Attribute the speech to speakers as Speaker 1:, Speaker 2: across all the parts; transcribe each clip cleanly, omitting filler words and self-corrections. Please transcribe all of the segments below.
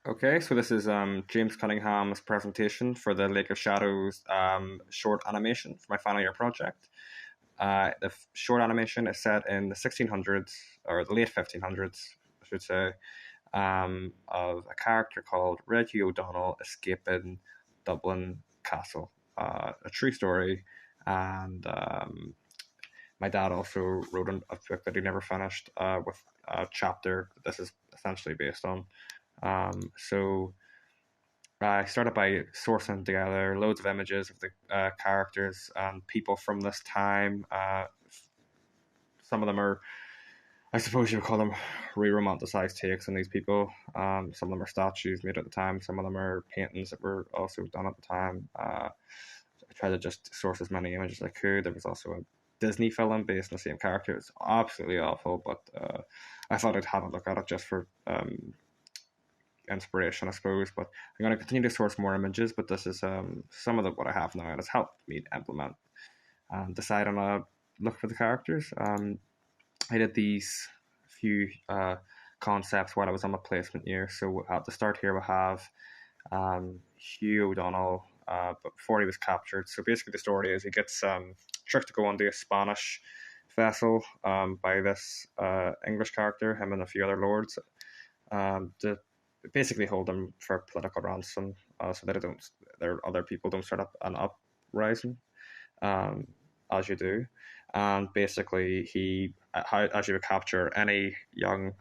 Speaker 1: Okay, so this is James Cunningham's presentation for the Lake of Shadows short animation for my final year project. The short animation is set in the 1600s, or the late 1500s, I should say, of a character called Red Hugh O'Donnell escaping Dublin Castle. A true story, and my dad also wrote a book that he never finished with a chapter that this is essentially based on. So I started by sourcing together loads of images of the characters and people from this time. Some of them are, I suppose you would call them, re-romanticized takes on these people. Some of them are statues made at the time. Some of them are paintings that were also done at the time. I tried to just source as many images as I could. There was also a Disney film based on the same character. It's absolutely awful, but I thought I'd have a look at it just for inspiration, I suppose. But I'm going to continue to source more images. But this is some of what I have now, and it's helped me to implement and decide on a look for the characters. I did these few concepts while I was on my placement year. So at the start here we have Hugh O'Donnell, but before he was captured. So basically the story is he gets tricked to go onto a Spanish vessel by this English character, him and a few other lords, to basically hold them for political ransom, so that their other people don't start up an uprising, as you do. And basically, as you would capture any young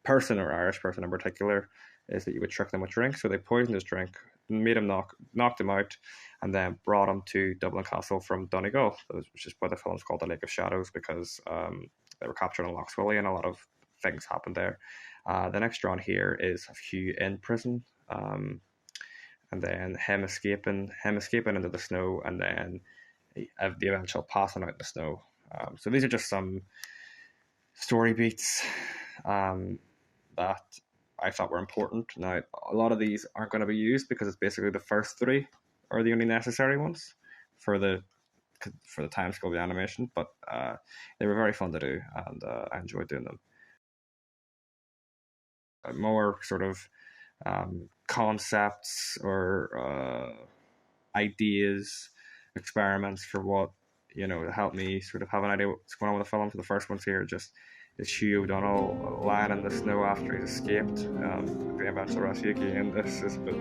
Speaker 1: person or Irish person in particular, is that you would trick them with drink. So they poisoned his drink, made him knocked him out, and then brought him to Dublin Castle from Donegal, which is why the film's called The Lake of Shadows, because they were captured in Lochswilly and a lot of things happened there. The next drawn here is of Hugh in prison, and then him escaping into the snow, and then the eventual passing out in the snow. So these are just some story beats that I thought were important. Now, a lot of these aren't going to be used because it's basically the first three are the only necessary ones for the time scale of the animation, but they were very fun to do, and I enjoyed doing them. More sort of concepts or ideas, experiments for what, to help me sort of have an idea what's going on with the film. So the first one's here just is Hugh O'Donnell lying in the snow after he's escaped the eventual rescue. Again, this is a bit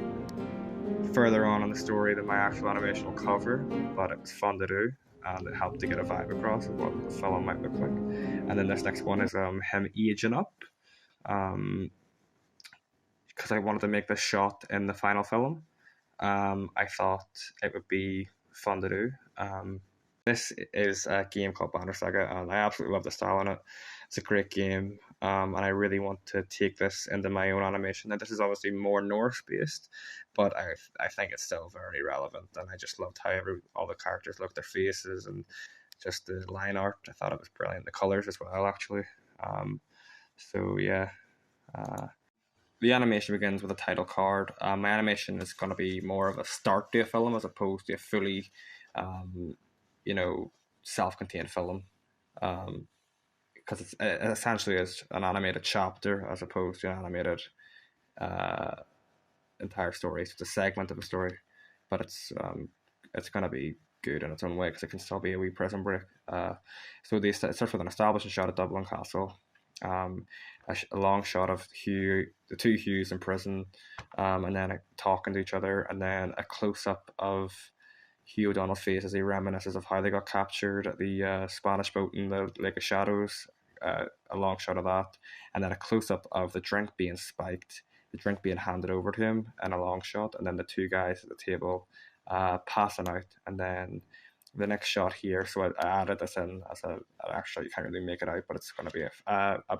Speaker 1: further on in the story than my actual animation will cover, but it was fun to do and it helped to get a vibe across of what the film might look like. And then this next one is him aging up. Because I wanted to make this shot in the final film, I thought it would be fun to do. This is a game called Banner Saga, and I absolutely love the style in it. It's a great game, and I really want to take this into my own animation. Now, this is obviously more Norse based, but I think it's still very relevant, and I just loved how all the characters look, their faces, and just the line art. I thought it was brilliant. The colors as well, actually. So yeah. The animation begins with a title card. My animation is going to be more of a start to a film as opposed to a fully, self-contained film, because it essentially is an animated chapter as opposed to an animated entire story. So it's a segment of a story, but it's going to be good in its own way because it can still be a wee prison break. So it starts with an establishing shot of Dublin Castle. A long shot of the two Hughs in prison, and then talking to each other, and then a close up of Hugh O'Donnell's face as he reminisces of how they got captured at the Spanish boat in the Lake of Shadows. A long shot of that, and then a close up of the drink being spiked, the drink being handed over to him, and a long shot, and then the two guys at the table passing out, and then the next shot here. So I added this in as actually you can't really make it out, but it's going to be a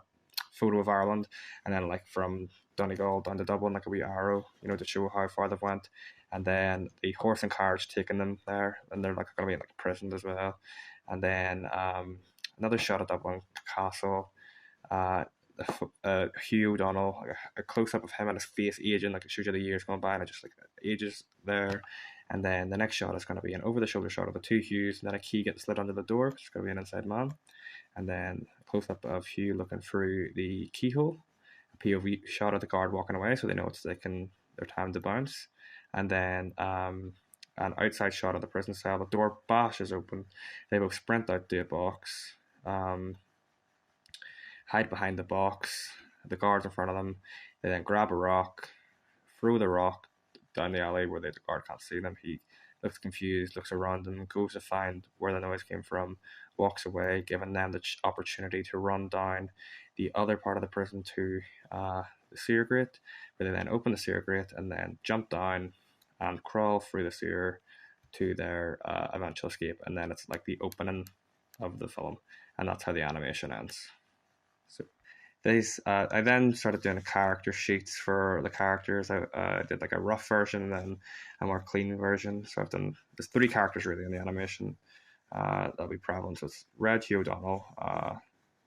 Speaker 1: photo of Ireland, and then like from Donegal down to Dublin, like a wee arrow, to show how far they've went, and then the horse and carriage taking them there, and they're like going to be in like prisoned as well, and then another shot of Dublin Castle. Hugh O'Donnell, a close up of him and his face aging, like it shows you the years going by, and it just like ages there. And then the next shot is going to be an over the shoulder shot of the two Hughs, and then a key getting slid under the door, which is going to be an inside man. And then a close up of Hugh looking through the keyhole, POV shot of the guard walking away, so they know it's their time to bounce, and then an outside shot of the prison cell. The door bashes open. They both sprint out to a box, hide behind the box. The guards in front of them. They then grab a rock, throw the rock down the alley where the guard can't see them. He looks confused, looks around them, goes to find where the noise came from, walks away, giving them the opportunity to run down the other part of the prison to the sewer grate, where they then open the sewer grate and then jump down and crawl through the sewer to their eventual escape. And then it's like the opening of the film, and that's how the animation ends. So I then started doing the character sheets for the characters. I did like a rough version and then a more clean version. So there's 3 characters really in the animation that'll be prevalent. So it's Red Hugh O'Donnell,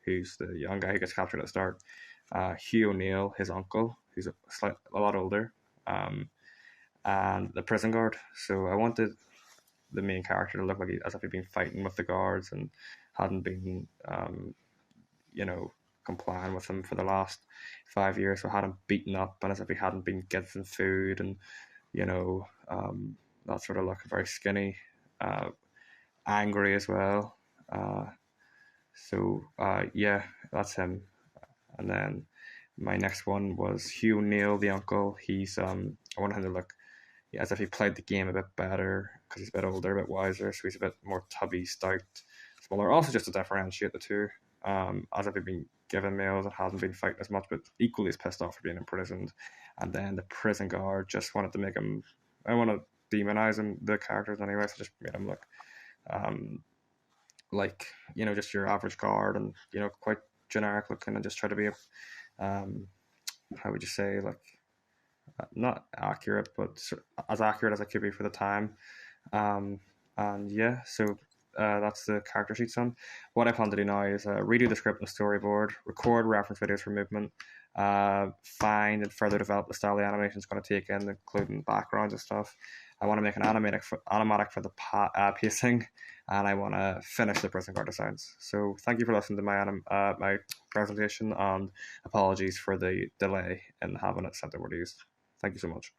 Speaker 1: who's the young guy who gets captured at the start. Hugh O'Neill, his uncle, who's a lot older, and the prison guard. So I wanted the main character to look like as if he'd been fighting with the guards and hadn't been, complying with them for the last 5 years. So had him beaten up and as if he hadn't been getting food and, that sort of look, very skinny, angry as well. Yeah, that's him. And then my next one was Hugh O'Neill, the uncle. I wanted him to look as if he played the game a bit better because he's a bit older, a bit wiser, so he's a bit more tubby, stout, smaller. Also, just to differentiate the two, as if he'd been given meals and hasn't been fighting as much, but equally as pissed off for being imprisoned. And then the prison guard just wanted to make him. I want to demonize him, the characters anyway, so just made him look like just your average guard and quite generic looking, and just try to be a how would you say, like, not accurate, but as accurate as I could be for the time. And yeah, so that's the character sheets on. What I plan to do now is redo the script and storyboard, record reference videos for movement, find and further develop the style the animation is going to take in, including backgrounds and stuff. I want to make an animatic for the pacing, and I want to finish the prison guard designs. So thank you for listening to my presentation, and apologies for the delay in having it sent over to you. Thank you so much.